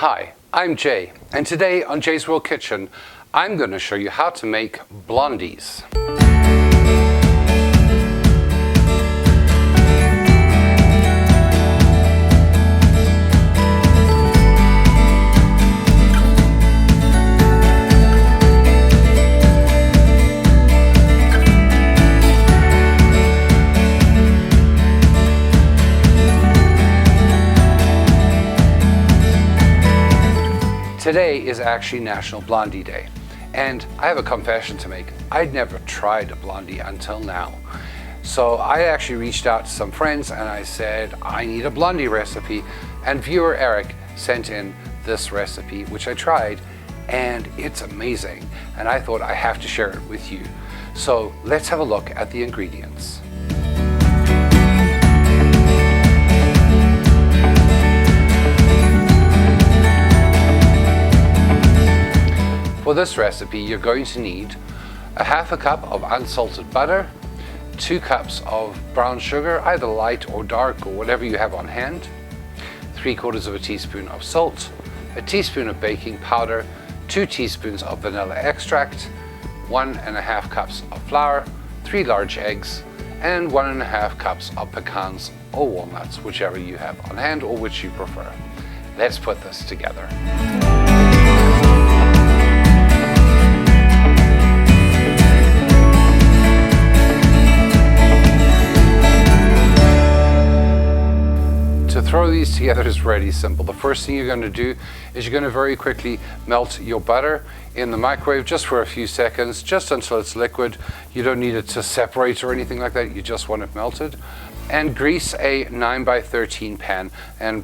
Hi, I'm Jay, and today on Jay's World Kitchen, I'm going to show you how to make blondies. Today is actually National Blondie Day, and I have a confession to make. I'd never tried a blondie until now. So I actually reached out to some friends and I said, I need a blondie recipe, and viewer Eric sent in this recipe, which I tried, and it's amazing, and I thought I have to share it with you. So let's have a look at the ingredients. For this recipe, you're going to need a half a cup of unsalted butter, 2 cups of brown sugar, either light or dark or whatever you have on hand, 3/4 of a teaspoon of salt, a teaspoon of baking powder, 2 teaspoons of vanilla extract, 1.5 cups of flour, 3 large eggs, and 1.5 cups of pecans or walnuts, whichever you have on hand or which you prefer. Let's put this together. To throw these together is really simple. The first thing you're going to do is you're going to very quickly melt your butter in the microwave just for a few seconds, just until it's liquid. You don't need it to separate or anything like that, you just want it melted. And grease a 9x13 pan. And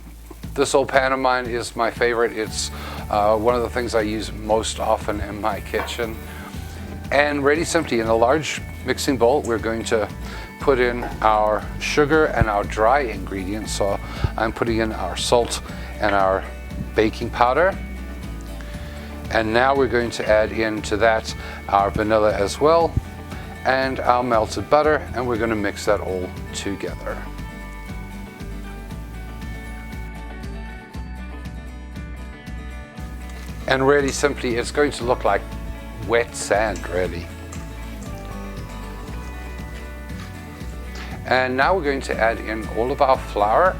this old pan of mine is my favorite. It's one of the things I use most often in my kitchen. And really simply, in a large mixing bowl, we're going to put in our sugar and our dry ingredients. So I'm putting in our salt and our baking powder. And now we're going to add into that our vanilla as well and our melted butter, and we're going to mix that all together. And really simply, it's going to look like wet sand, really. And now we're going to add in all of our flour.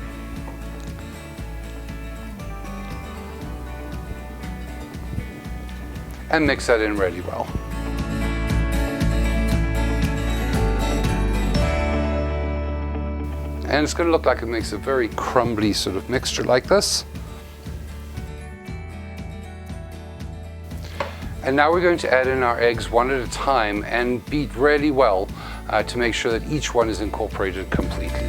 And mix that in really well. And it's going to look like it makes a very crumbly sort of mixture like this. And now we're going to add in our eggs one at a time and beat really well to make sure that each one is incorporated completely.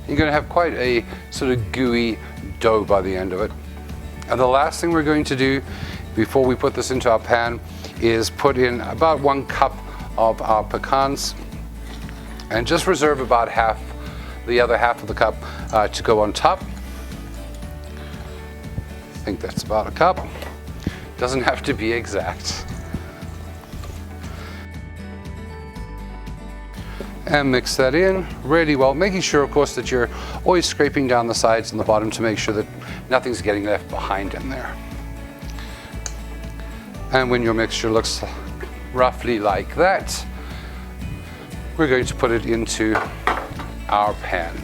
You're going to have quite a sort of gooey dough by the end of it. And the last thing we're going to do before we put this into our pan is put in about 1 cup of our pecans and just reserve about the other half of the cup to go on top. I think that's about a cup. Doesn't have to be exact. And mix that in really well, making sure, of course, that you're always scraping down the sides and the bottom to make sure that nothing's getting left behind in there. And when your mixture looks roughly like that, we're going to put it into our pan.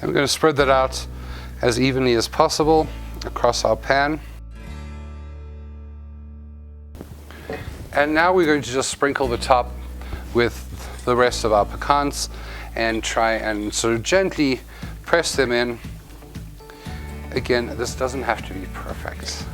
And we're going to spread that out as evenly as possible across our pan. And now we're going to just sprinkle the top with the rest of our pecans and try and sort of gently press them in. Again, this doesn't have to be perfect.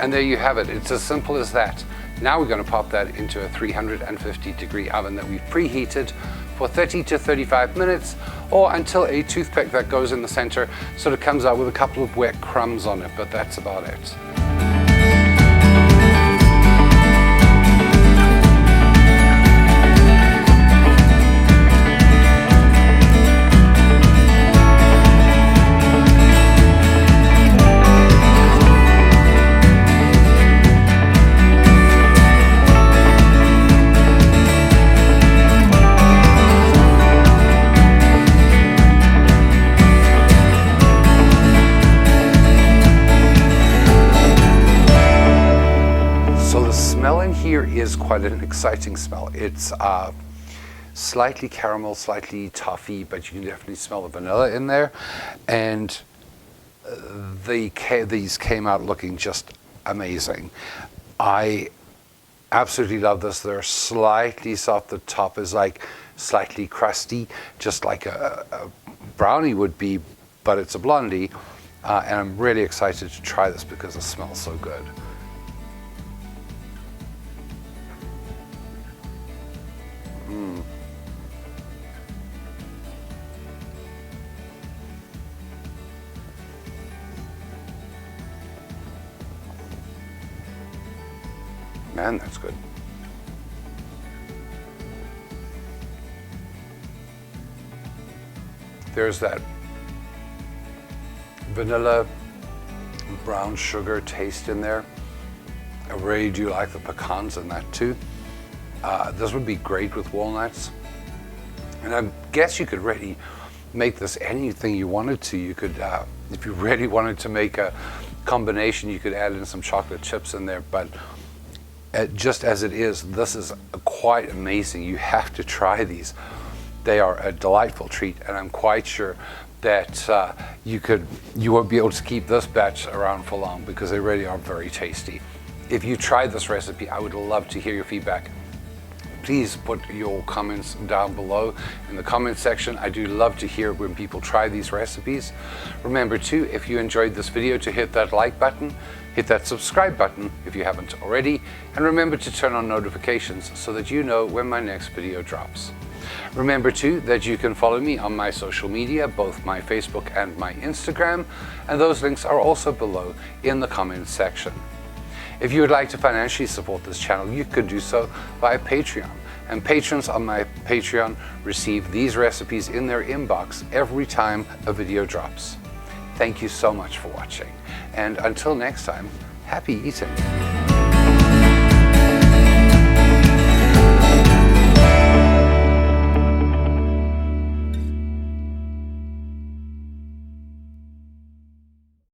And there you have it. It's as simple as that. Now we're going to pop that into a 350-degree oven that we've preheated for 30 to 35 minutes, or until a toothpick that goes in the center sort of comes out with a couple of wet crumbs on it, but that's about it. Here is quite an exciting smell. It's slightly caramel, slightly toffee, but you can definitely smell the vanilla in there. And these came out looking just amazing. I absolutely love this. They're slightly soft. The top is like slightly crusty, just like a brownie would be, but it's a blondie. And I'm really excited to try this because it smells so good. Man, that's good. There's that vanilla, brown sugar taste in there. I really do like the pecans in that too. This would be great with walnuts. And I guess you could really make this anything you wanted to. You could, if you really wanted to make a combination, you could add in some chocolate chips in there. But just as it is, this is quite amazing. You have to try these. They are a delightful treat, and I'm quite sure that you won't be able to keep this batch around for long because they really are very tasty. If you tried this recipe, I would love to hear your feedback. Please put your comments down below in the comment section. I do love to hear when people try these recipes. Remember too, if you enjoyed this video, to hit that like button, hit that subscribe button if you haven't already, and remember to turn on notifications so that you know when my next video drops. Remember too that you can follow me on my social media, both my Facebook and my Instagram, and those links are also below in the comments section. If you would like to financially support this channel, you could do so via Patreon. And patrons on my Patreon receive these recipes in their inbox every time a video drops. Thank you so much for watching. And until next time, happy eating.